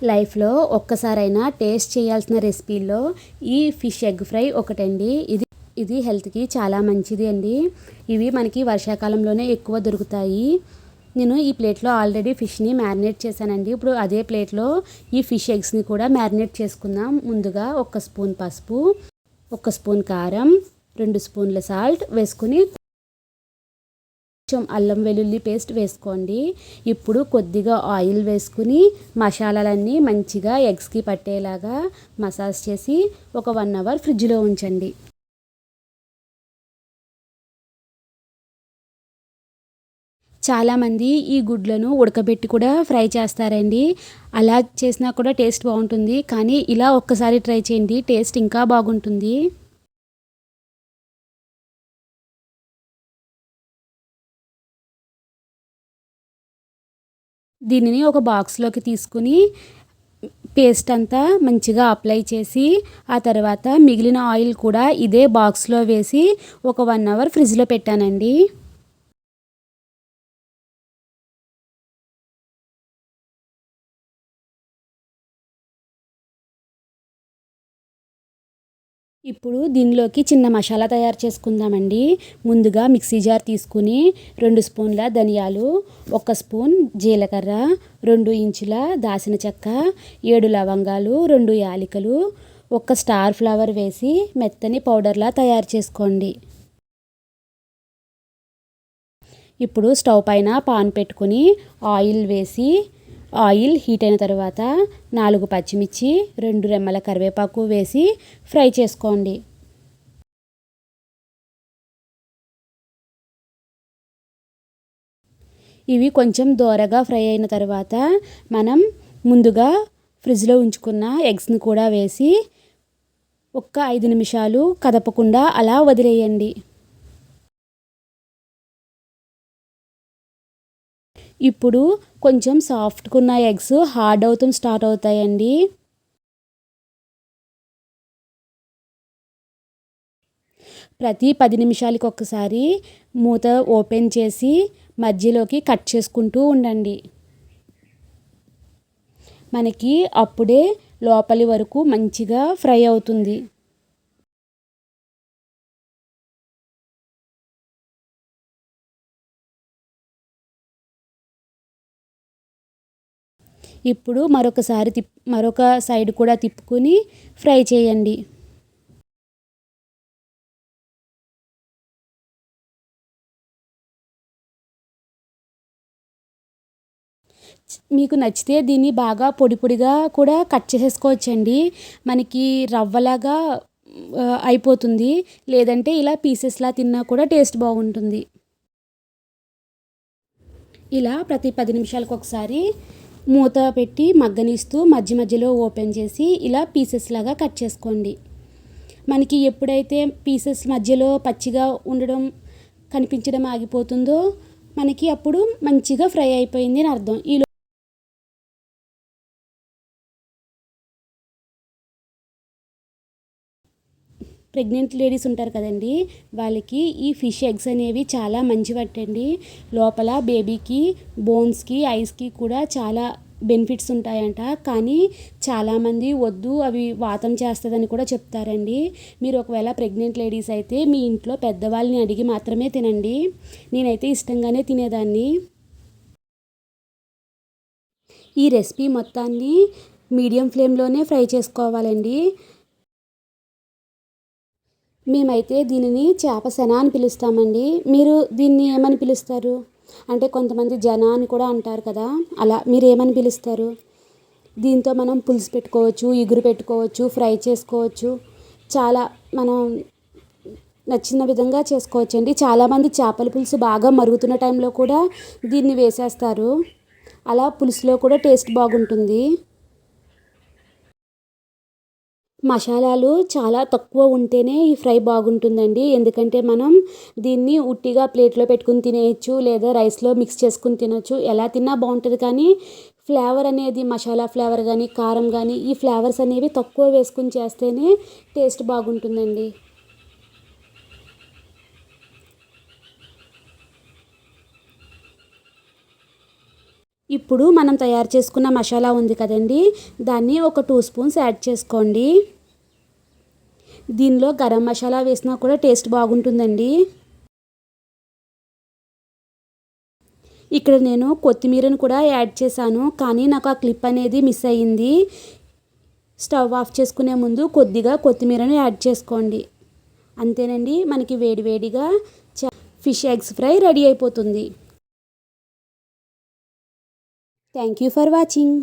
లైఫ్లో ఒక్కసారైనా టేస్ట్ చేయాల్సిన రెసిపీలో ఈ ఫిష్ ఎగ్ ఫ్రై ఒకటండి. ఇది హెల్త్కి చాలా మంచిది అండి. ఇవి మనకి వర్షాకాలంలోనే ఎక్కువ దొరుకుతాయి. నేను ఈ ప్లేట్లో ఆల్రెడీ ఫిష్ని మ్యారినేట్ చేశానండి. ఇప్పుడు అదే ప్లేట్లో ఈ ఫిష్ ఎగ్స్ని కూడా మ్యారినేట్ చేసుకుందాం. ముందుగా 1 స్పూన్ పసుపు, 1 స్పూన్ కారం, 2 స్పూన్ల సాల్ట్ వేసుకుని కొంచెం అల్లం వెల్లుల్లి పేస్ట్ వేసుకోండి. ఇప్పుడు కొద్దిగా ఆయిల్ వేసుకుని మసాలాలన్నీ మంచిగా ఎగ్స్కి పట్టేలాగా మసాజ్ చేసి ఒక 1 అవర్ ఫ్రిడ్జ్లో ఉంచండి. చాలామంది ఈ గుడ్లను ఉడకబెట్టి కూడా ఫ్రై చేస్తారండి. అలా చేసినా కూడా టేస్ట్ బాగుంటుంది. కానీ ఇలా ఒక్కసారి ట్రై చేయండి, టేస్ట్ ఇంకా బాగుంటుంది. దీనిని ఒక బాక్స్లోకి తీసుకుని పేస్ట్ అంతా మంచిగా అప్లై చేసి ఆ తర్వాత మిగిలిన ఆయిల్ కూడా ఇదే బాక్స్లో వేసి ఒక 1 అవర్ ఫ్రిడ్జ్లో పెట్టానండి. ఇప్పుడు దీనిలోకి చిన్న మసాలా తయారు చేసుకుందామండి. ముందుగా మిక్సీ జార్ తీసుకుని 2 స్పూన్ల ధనియాలు, 1 స్పూన్ జీలకర్ర, 2 ఇంచుల దాల్చిన చెక్క, 7 లవంగాలు, 2 యాలకులు, 1 స్టార్ ఫ్లవర్ వేసి మెత్తని పౌడర్లా తయారు చేసుకోండి. ఇప్పుడు స్టవ్ పైన పాన్ పెట్టుకుని ఆయిల్ వేసి ఆయిల్ హీట్ అయిన తర్వాత 4 పచ్చిమిర్చి, 2 రెమ్మల కరివేపాకు వేసి ఫ్రై చేసుకోండి. ఇవి కొంచెం దోరగా ఫ్రై అయిన తర్వాత మనం ముందుగా ఫ్రిడ్జ్లో ఉంచుకున్న ఎగ్స్ని కూడా వేసి ఒక్క 5 నిమిషాలు కదపకుండా అలా వదిలేయండి. ఇప్పుడు కొంచెం సాఫ్ట్గా ఉన్న ఎగ్స్ హార్డ్ అవుతాం స్టార్ట్ అవుతాయండి. ప్రతి 10 నిమిషాలకి ఒక్కసారి మూత ఓపెన్ చేసి మధ్యలోకి కట్ చేసుకుంటూ ఉండండి. మనకి అప్పుడే లోపలి వరకు మంచిగా ఫ్రై అవుతుంది. ఇప్పుడు మరొక సైడ్ కూడా తిప్పుకొని ఫ్రై చేయండి. మీకు నచ్చితే దీన్ని బాగా పొడి పొడిగా కూడా కట్ చేసేసుకోవచ్చండి. మనకి రవ్వలాగా అయిపోతుంది. లేదంటే ఇలా పీసెస్లా తిన్నా కూడా టేస్ట్ బాగుంటుంది. ఇలా ప్రతి 10 నిమిషాలకు ఒకసారి మూత పెట్టి మగ్గనిస్తూ మధ్య మధ్యలో ఓపెన్ చేసి ఇలా పీసెస్ లాగా కట్ చేసుకోండి. మనకి ఎప్పుడైతే పీసెస్ మధ్యలో పచ్చిగా ఉండడం కనిపించడం ఆగిపోతుందో మనకి అప్పుడు మంచిగా ఫ్రై అయిపోయింది అని అర్థం. ప్రెగ్నెంట్ లేడీస్ ఉంటారు కదండి, వాళ్ళకి ఈ ఫిష్ ఎగ్స్ అనేవి చాలా మంచివటండి. లోపల బేబీకి బోన్స్కి ఐస్కి కూడా చాలా బెనిఫిట్స్ ఉంటాయంట. కానీ చాలామంది వద్దు అవి వాతం చేస్తుందని కూడా చెప్తారండి. మీరు ఒకవేళ ప్రెగ్నెంట్ లేడీస్ అయితే మీ ఇంట్లో పెద్దవాళ్ళని అడిగి మాత్రమే తినండి. నేనైతే ఇష్టంగానే తినేదాన్ని. ఈ రెసిపీ మొత్తాన్ని మీడియం ఫ్లేమ్లోనే ఫ్రై చేసుకోవాలండి. మేమైతే దీనిని చేప శన అని పిలుస్తామండి. మీరు దీన్ని ఏమని పిలుస్తారు? అంటే కొంతమంది జన అని కూడా అంటారు కదా, అలా మీరు ఏమని పిలుస్తారు? దీంతో మనం పులుసు పెట్టుకోవచ్చు, ఇగురు పెట్టుకోవచ్చు, ఫ్రై చేసుకోవచ్చు. చాలా మనం నచ్చిన విధంగా చేసుకోవచ్చండి. చాలామంది చేపల పులుసు బాగా మరుగుతున్న టైంలో కూడా దీన్ని వేసేస్తారు. అలా పులుసులో కూడా టేస్ట్ బాగుంటుంది. మసాలాలు చాలా తక్కువ ఉంటేనే ఈ ఫ్రై బాగుంటుందండి. ఎందుకంటే మనం దీన్ని ఉట్టిగా ప్లేట్లో పెట్టుకుని తినేయచ్చు, లేదా రైస్లో మిక్స్ చేసుకుని తినచ్చు. ఎలా తిన్నా బాగుంటుంది. కానీ ఫ్లేవర్ అనేది మసాలా ఫ్లేవర్ కానీ కారం కానీ ఈ ఫ్లేవర్స్ అనేవి తక్కువ వేసుకుని చేస్తేనే టేస్ట్ బాగుంటుందండి. ఇప్పుడు మనం తయారు చేసుకున్న మసాలా ఉంది కదండి, దాన్ని ఒక 2 స్పూన్స్ యాడ్ చేసుకోండి. దీనిలో గరం మసాలా వేసినా కూడా టేస్ట్ బాగుంటుందండి. ఇక్కడ నేను కొత్తిమీరను కూడా యాడ్ చేశాను, కానీ నాకు ఆ క్లిప్ అనేది మిస్ అయ్యింది. స్టవ్ ఆఫ్ చేసుకునే ముందు కొద్దిగా కొత్తిమీరను యాడ్ చేసుకోండి. అంతేనండి, మనకి వేడివేడిగా ఫిష్ ఎగ్స్ ఫ్రై రెడీ అయిపోతుంది. Thank you for watching.